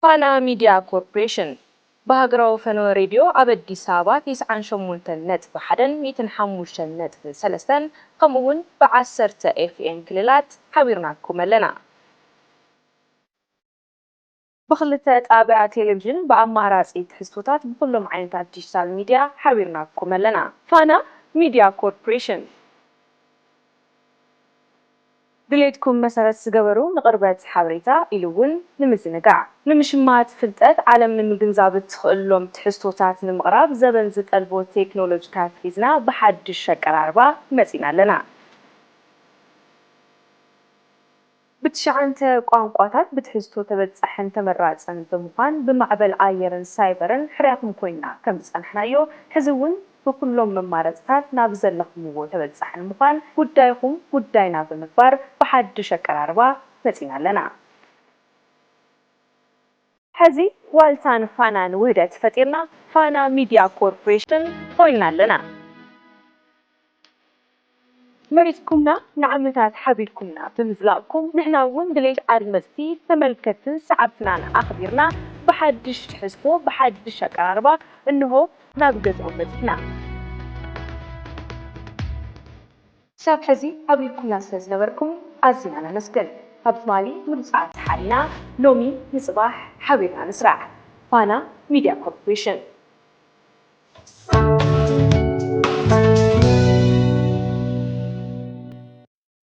ፋና ሚዲያ ኮርፖሬሽን በሀገራዊ ፈነወ ሬድዮ ኣብ ኣዲስ ኣበባ 98.1 105.3 ከምኡውን ብ10 ኤፍኤም ክልላት ሓቢርናኩም ኣለና። ብክልተ ጣብያ ቴሌቪዥን ብኣማራፂ ትሕዝቶታት ብኩሎም ዓይነታት ዲጂታል ሚድያ ሓቢርናኩም ኣለና። ፋና ሚድያ ኮርፖሬሽን ድሌትኩም መሰረት ዝገበሩ ንቅርበት ሓበሬታ ኢሉ እውን ንምዝንጋዕ ንምሽማት ፍልጠት ዓለም ንምግንዛብ እትኽእሎም ትሕዝቶታት ንምቕራብ ዘበን ዝጠልቦ ቴክኖሎጂታት ሒዝና ብሓድሽ ኣቀራርባ መፂና ኣለና። ብትሽዓንተ ቋንቋታት ብትሕዝቶ ተበፃሕን ተመራፅን ብምዃን ብማዕበል ኣየርን ሳይበርን ሕርያኩም ኮይና ከም ዝፀናሕናዮ ሕዚ እውን ብኩሎም መማረፅታት ናብ ዘለኽምዎ ተበፃሕን ምዃን ጉዳይኹም ጉዳይና ብምግባር ብሓድሽ ኣቀራርባ መፂና ኣለና። ሕዚ ዋልታን ፋናን ውህደት ፈጢርና ፋና ሚድያ ኮርፖሬሽን ኮይና ኣለና። መሪፅኩምና ንዓመታት ሓቢርኩምና ብምዝላቕኩም ንሕና እውን ድሌት ኣድመፅቲ ተመልከትን ሰዓብትናን ኣኽቢርና ብሓድሽ ትሕዝቶ ብሓድሽ ኣቀራርባ እንሆ ናብ ገዝኦም መፂና። ሳብ ሕዚ ሓቢርኩምና ስለዝነበርኩም ኣዝና ነመስግን። ኣብ ትማሊ ምሉፃት ሓሊና ሎሚ ንፅባሕ ሓቢርና ንስራሕ ፋና ሚድያ ኮርፖሬሽን